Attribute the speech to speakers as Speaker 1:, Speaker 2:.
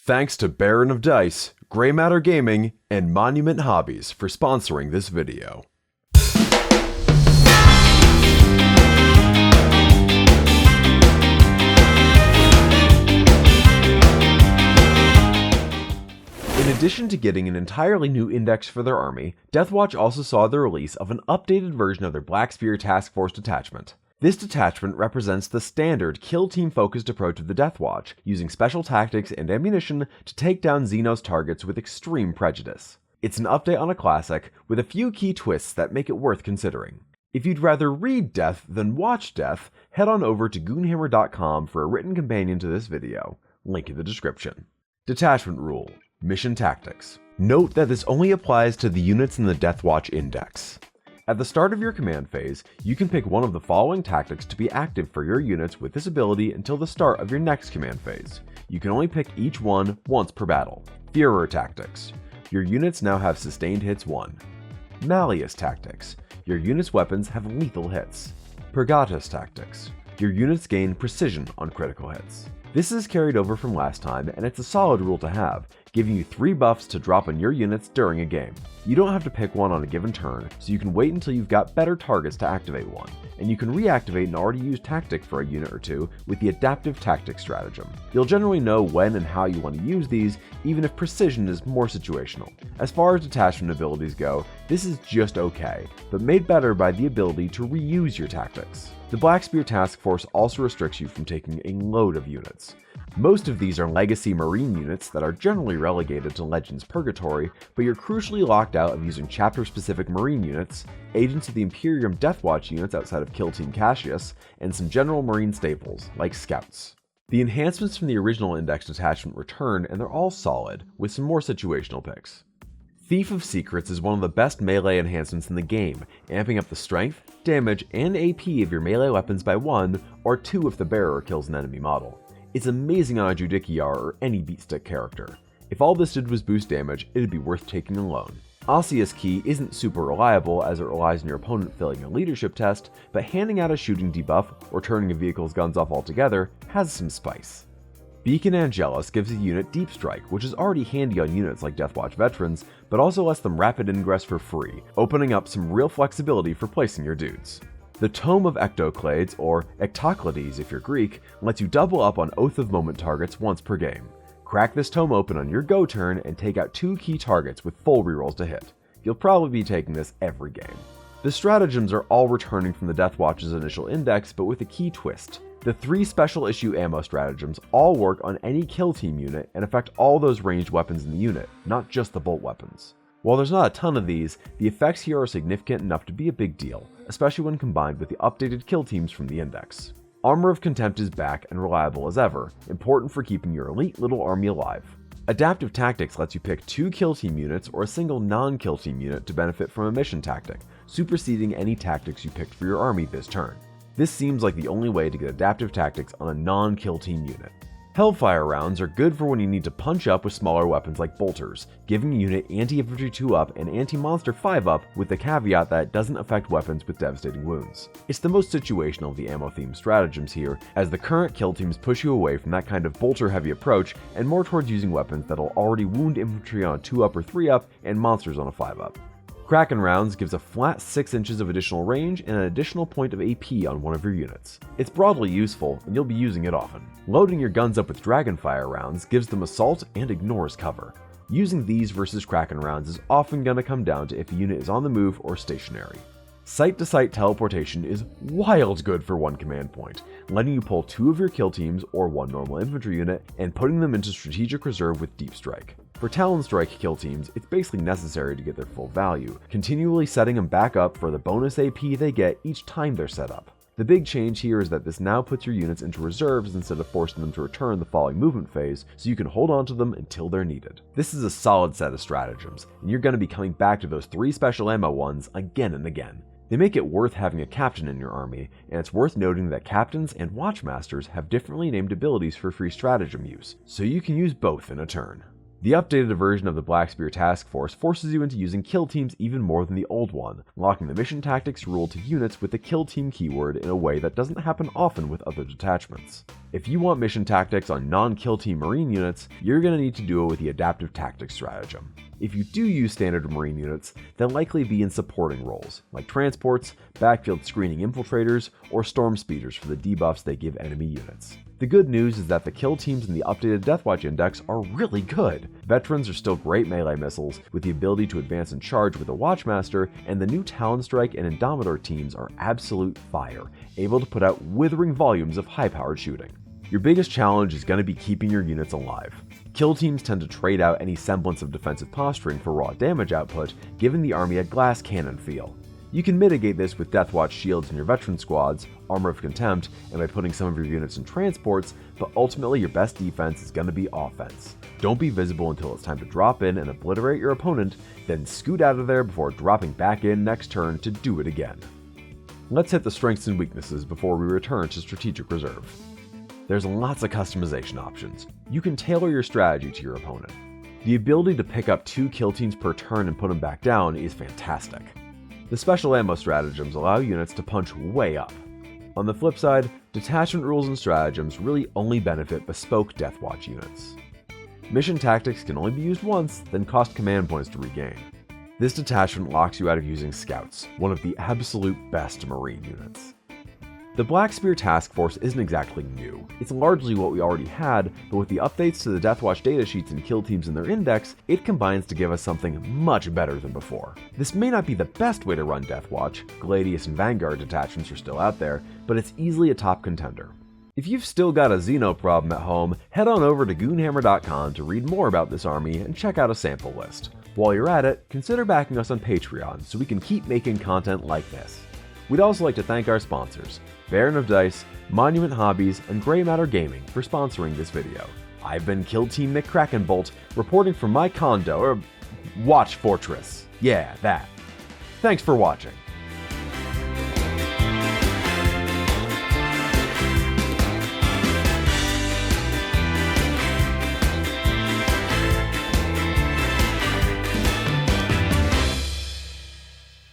Speaker 1: Thanks to Baron of Dice, Grey Matter Gaming, and Monument Hobbies for sponsoring this video. In addition to getting an entirely new index for their army, Deathwatch also saw the release of an updated version of their Black Spear Task Force detachment. This detachment represents the standard kill team focused approach of the Deathwatch, using special tactics and ammunition to take down Xenos targets with extreme prejudice. It's an update on a classic, with a few key twists that make it worth considering. If you'd rather read Death than watch Death, head on over to goonhammer.com for a written companion to this video, link in the description. Detachment Rule: Mission Tactics. Note that this only applies to the units in the Deathwatch Index. At the start of your command phase, you can pick one of the following tactics to be active for your units with this ability until the start of your next command phase. You can only pick each one once per battle. Führer Tactics. Your units now have sustained hits 1. Malleus Tactics. Your units' weapons have lethal hits. Purgatus Tactics. Your units gain precision on critical hits. This is carried over from last time, and it's a solid rule to have, giving you 3 buffs to drop on your units during a game. You don't have to pick one on a given turn, so you can wait until you've got better targets to activate one, and you can reactivate an already used tactic for a unit or two with the Adaptive Tactics stratagem. You'll generally know when and how you want to use these, even if precision is more situational. As far as detachment abilities go, this is just okay, but made better by the ability to reuse your tactics. The Black Spear Task Force also restricts you from taking a load of units. Most of these are legacy marine units that are generally relegated to Legends Purgatory, but you're crucially locked out of using chapter-specific marine units, Agents of the Imperium Deathwatch units outside of Kill Team Cassius, and some general marine staples, like Scouts. The enhancements from the original Index detachment return, and they're all solid, with some more situational picks. Thief of Secrets is one of the best melee enhancements in the game, amping up the strength, damage, and AP of your melee weapons by 1, or 2 if the bearer kills an enemy model. It's amazing on a Judikiar or any beatstick character. If all this did was boost damage, it'd be worth taking alone. Osseous Key isn't super reliable as it relies on your opponent failing a leadership test, but handing out a shooting debuff or turning a vehicle's guns off altogether has some spice. Beacon Angelus gives a unit Deep Strike, which is already handy on units like Deathwatch veterans, but also lets them rapid ingress for free, opening up some real flexibility for placing your dudes. The Tome of Ectoclades, or Ectoclades if you're Greek, lets you double up on Oath of Moment targets once per game. Crack this tome open on your go turn and take out 2 key targets with full rerolls to hit. You'll probably be taking this every game. The stratagems are all returning from the Deathwatch's initial index, but with a key twist. The 3 special issue ammo stratagems all work on any kill team unit and affect all those ranged weapons in the unit, not just the bolt weapons. While there's not a ton of these, the effects here are significant enough to be a big deal, especially when combined with the updated kill teams from the index. Armor of Contempt is back and reliable as ever, important for keeping your elite little army alive. Adaptive Tactics lets you pick 2 kill team units or a single non-kill team unit to benefit from a mission tactic, superseding any tactics you picked for your army this turn. This seems like the only way to get Adaptive Tactics on a non-kill team unit. Hellfire rounds are good for when you need to punch up with smaller weapons like bolters, giving a unit anti-infantry 2-up and anti-monster 5-up with the caveat that it doesn't affect weapons with devastating wounds. It's the most situational of the ammo-themed stratagems here, as the current kill teams push you away from that kind of bolter-heavy approach and more towards using weapons that'll already wound infantry on a 2-up or 3-up and monsters on a 5-up. Kraken Rounds gives a flat 6 inches of additional range and an additional point of AP on one of your units. It's broadly useful, and you'll be using it often. Loading your guns up with Dragonfire rounds gives them assault and ignores cover. Using these versus Kraken Rounds is often going to come down to if a unit is on the move or stationary. Site-to-site teleportation is wild good for one command point, letting you pull 2 of your kill teams or 1 normal infantry unit and putting them into strategic reserve with Deep Strike. For Talon Strike kill teams, it's basically necessary to get their full value, continually setting them back up for the bonus AP they get each time they're set up. The big change here is that this now puts your units into reserves instead of forcing them to return the following movement phase, so you can hold on to them until they're needed. This is a solid set of stratagems, and you're going to be coming back to those 3 special ammo ones again and again. They make it worth having a captain in your army, and it's worth noting that captains and watchmasters have differently named abilities for free stratagem use, so you can use both in a turn. The updated version of the Black Spear Task Force forces you into using kill teams even more than the old one, locking the mission tactics rule to units with the kill team keyword in a way that doesn't happen often with other detachments. If you want mission tactics on non-kill team Marine units, you're going to need to do it with the Adaptive Tactics Stratagem. If you do use standard Marine units, they'll likely be in supporting roles, like transports, backfield screening infiltrators, or storm speeders for the debuffs they give enemy units. The good news is that the kill teams in the updated Deathwatch index are really good. Veterans are still great melee missiles, with the ability to advance and charge with a Watchmaster, and the new Talon Strike and Indomitor teams are absolute fire, able to put out withering volumes of high-powered shooting. Your biggest challenge is going to be keeping your units alive. Kill teams tend to trade out any semblance of defensive posturing for raw damage output, giving the army a glass cannon feel. You can mitigate this with Deathwatch shields in your veteran squads, Armor of Contempt, and by putting some of your units in transports, but ultimately your best defense is going to be offense. Don't be visible until it's time to drop in and obliterate your opponent, then scoot out of there before dropping back in next turn to do it again. Let's hit the strengths and weaknesses before we return to Strategic Reserve. There's lots of customization options. You can tailor your strategy to your opponent. The ability to pick up 2 kill teams per turn and put them back down is fantastic. The special ammo stratagems allow units to punch way up. On the flip side, detachment rules and stratagems really only benefit bespoke Deathwatch units. Mission tactics can only be used once, then cost command points to regain. This detachment locks you out of using scouts, one of the absolute best Marine units. The Black Spear Task Force isn't exactly new. It's largely what we already had, but with the updates to the Deathwatch datasheets and kill teams in their index, it combines to give us something much better than before. This may not be the best way to run Deathwatch, Gladius and Vanguard detachments are still out there, but it's easily a top contender. If you've still got a Xeno problem at home, head on over to goonhammer.com to read more about this army and check out a sample list. While you're at it, consider backing us on Patreon so we can keep making content like this. We'd also like to thank our sponsors, Baron of Dice, Monument Hobbies, and Grey Matter Gaming for sponsoring this video. I've been Kill Team McCrackenbolt, reporting from my condo, Watch Fortress. Yeah, that. Thanks for watching.